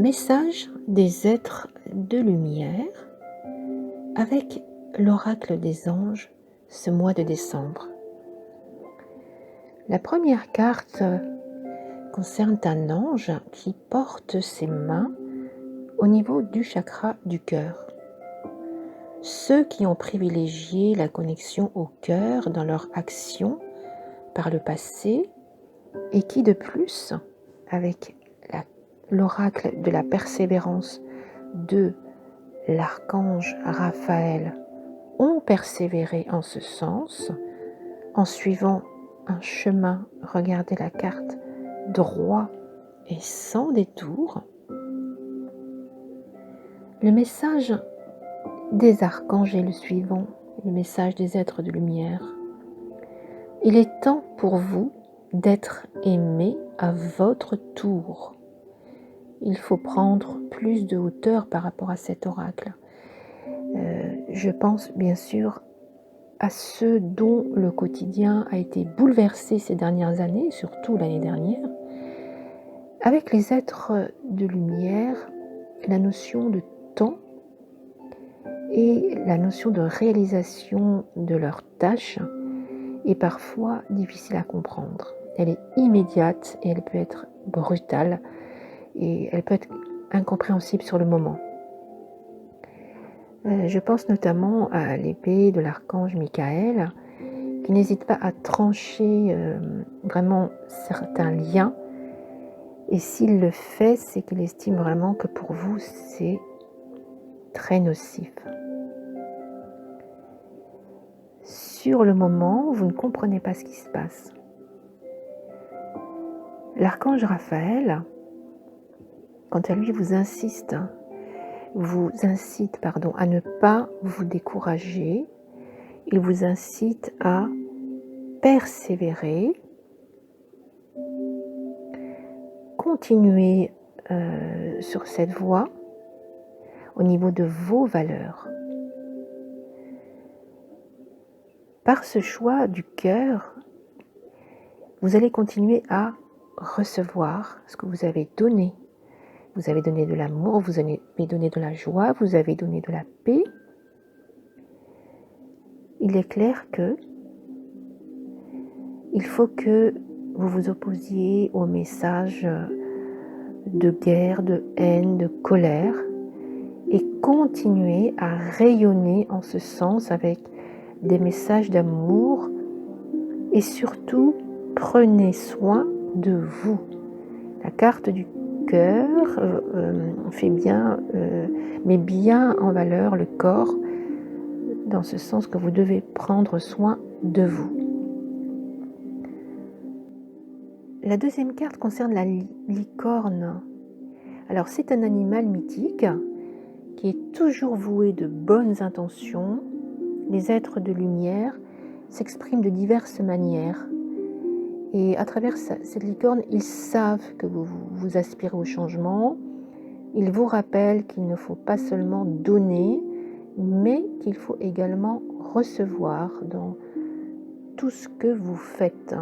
Message des êtres de lumière avec l'oracle des anges ce mois de décembre. La première carte concerne un ange qui porte ses mains au niveau du chakra du cœur. Ceux qui ont privilégié la connexion au cœur dans leur action par le passé et qui de plus, avec l'oracle de la persévérance de l'archange Raphaël, ont persévéré en ce sens, en suivant un chemin, regardez la carte, droit et sans détour. Le message des archanges est le suivant, le message des êtres de lumière. Il est temps pour vous d'être aimé à votre tour. Il faut prendre plus de hauteur par rapport à cet oracle. Je pense bien sûr à ceux dont le quotidien a été bouleversé ces dernières années, surtout l'année dernière. Avec les êtres de lumière, la notion de temps et la notion de réalisation de leurs tâches est parfois difficile à comprendre. Elle est immédiate et elle peut être brutale et elle peut être incompréhensible sur le moment. Je pense notamment à l'épée de l'archange Michael qui n'hésite pas à trancher vraiment certains liens, et s'il le fait, c'est qu'il estime vraiment que pour vous c'est très nocif. Sur le moment, vous ne comprenez pas ce qui se passe. L'archange Raphaël, quant à lui, vous incite à ne pas vous décourager. Il vous incite à persévérer, continuer sur cette voie au niveau de vos valeurs. Par ce choix du cœur, vous allez continuer à recevoir ce que vous avez donné. Vous avez donné de l'amour, vous avez donné de la joie, vous avez donné de la paix. Il est clair que il faut que vous vous opposiez aux messages de guerre, de haine, de colère et continuez à rayonner en ce sens avec des messages d'amour et surtout prenez soin de vous. La carte du cœur met bien en valeur le corps dans ce sens que vous devez prendre soin de vous. La deuxième carte concerne la licorne. Alors c'est un animal mythique qui est toujours voué de bonnes intentions. Les êtres de lumière s'expriment de diverses manières. Et à travers cette licorne, ils savent que vous aspirez au changement. Ils vous rappellent qu'il ne faut pas seulement donner, mais qu'il faut également recevoir dans tout ce que vous faites.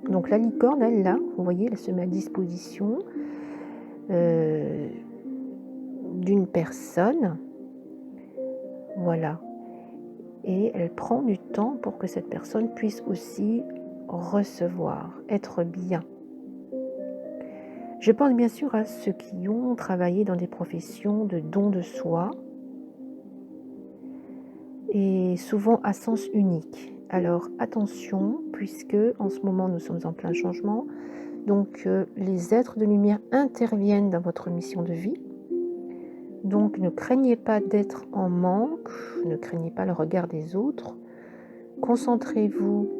Donc la licorne, elle là, vous voyez, elle se met à disposition d'une personne. Voilà. Et elle prend du temps pour que cette personne puisse aussi recevoir, être bien. Je pense bien sûr à ceux qui ont travaillé dans des professions de don de soi et souvent à sens unique. Alors attention, puisque en ce moment nous sommes en plein changement, donc les êtres de lumière interviennent dans votre mission de vie. Donc ne craignez pas d'être en manque, ne craignez pas le regard des autres. Concentrez-vous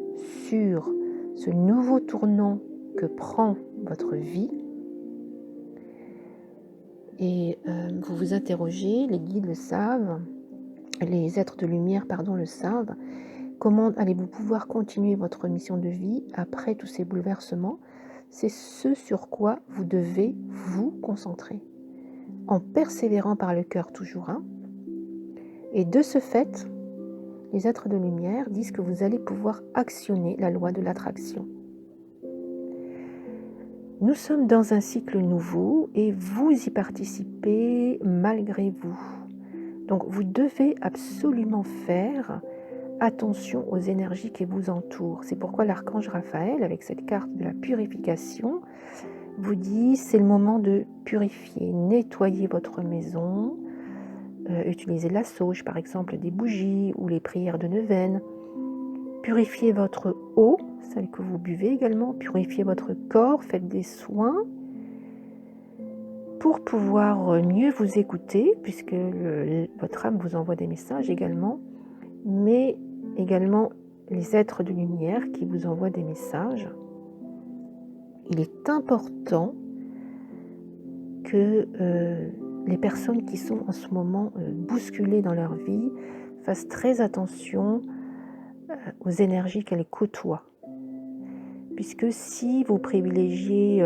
sur ce nouveau tournant que prend votre vie et vous vous interrogez, les guides le savent, les êtres de lumière le savent, comment allez-vous pouvoir continuer votre mission de vie après tous ces bouleversements? C'est ce sur quoi vous devez vous concentrer, en persévérant par le cœur toujours. Et de ce fait, les êtres de lumière disent que vous allez pouvoir actionner la loi de l'attraction. Nous sommes dans un cycle nouveau et vous y participez malgré vous. Donc vous devez absolument faire attention aux énergies qui vous entourent. C'est pourquoi l'archange Raphaël, avec cette carte de la purification, vous dit c'est le moment de purifier, nettoyer votre maison, utilisez la sauge par exemple, des bougies ou les prières de neuvaine. Purifiez votre eau, celle que vous buvez également, purifiez votre corps, faites des soins pour pouvoir mieux vous écouter, puisque votre âme vous envoie des messages également, mais également les êtres de lumière qui vous envoient des messages. Il est important que les personnes qui sont en ce moment bousculées dans leur vie fassent très attention aux énergies qu'elles côtoient. Puisque si vous privilégiez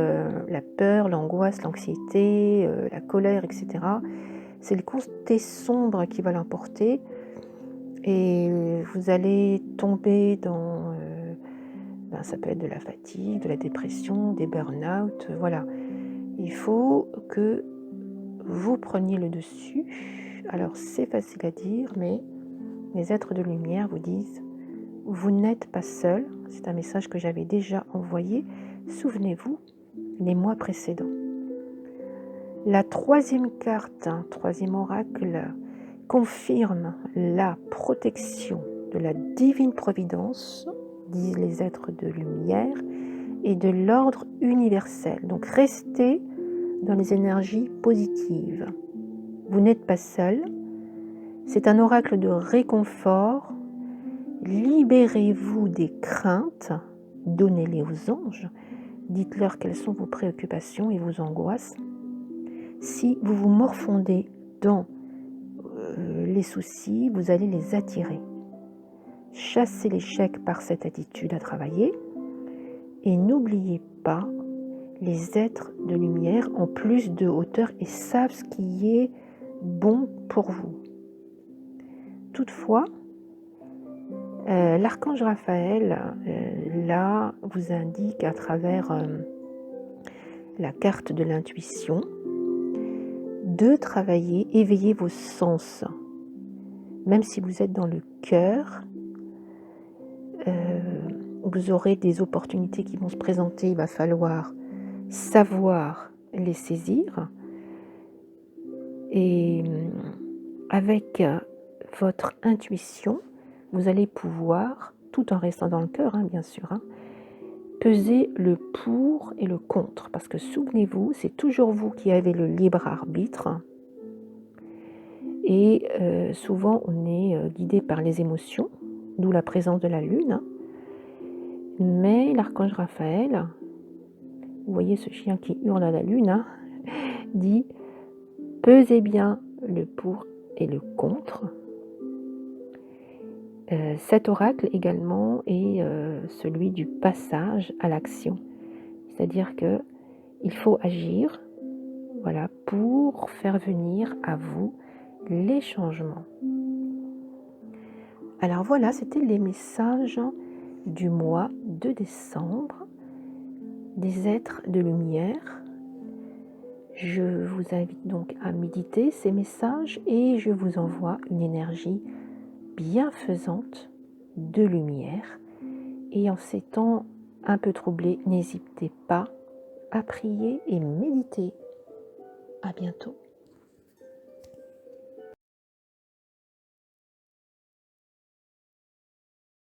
la peur, l'angoisse, l'anxiété, la colère, etc., c'est le côté sombre qui va l'emporter et vous allez tomber dans, ça peut être de la fatigue, de la dépression, des burn-out, voilà. Il faut que vous preniez le dessus. Alors c'est facile à dire, mais les êtres de lumière vous disent vous n'êtes pas seul. C'est un message que j'avais déjà envoyé. Souvenez-vous, les mois précédents. La troisième carte, troisième oracle, confirme la protection de la divine providence, disent les êtres de lumière, et de l'ordre universel. Donc restez dans les énergies positives. Vous n'êtes pas seul. C'est un oracle de réconfort. Libérez-vous des craintes, donnez-les aux anges, dites-leur quelles sont vos préoccupations et vos angoisses. Si vous vous morfondez dans les soucis, vous allez les attirer. Chassez l'échec par cette attitude à travailler et n'oubliez pas, les êtres de lumière ont plus de hauteur et savent ce qui est bon pour vous. Toutefois, l'archange Raphaël, là, vous indique à travers la carte de l'intuition de travailler, éveiller vos sens. Même si vous êtes dans le cœur, vous aurez des opportunités qui vont se présenter, il va falloir savoir les saisir. Et avec votre intuition, vous allez pouvoir, tout en restant dans le cœur, bien sûr, peser le pour et le contre. Parce que souvenez-vous, c'est toujours vous qui avez le libre arbitre. Et souvent, on est guidé par les émotions, d'où la présence de la lune. Mais l'archange Raphaël, vous voyez ce chien qui hurle à la lune, dit « Pesez bien le pour et le contre ». Cet oracle également est celui du passage à l'action. C'est-à-dire qu'il faut agir, voilà, pour faire venir à vous les changements. Alors voilà, c'était les messages du mois de décembre des êtres de lumière. Je vous invite donc à méditer ces messages et je vous envoie une énergie bienfaisante de lumière. Et en ces temps un peu troublés, n'hésitez pas à prier et méditer. À bientôt.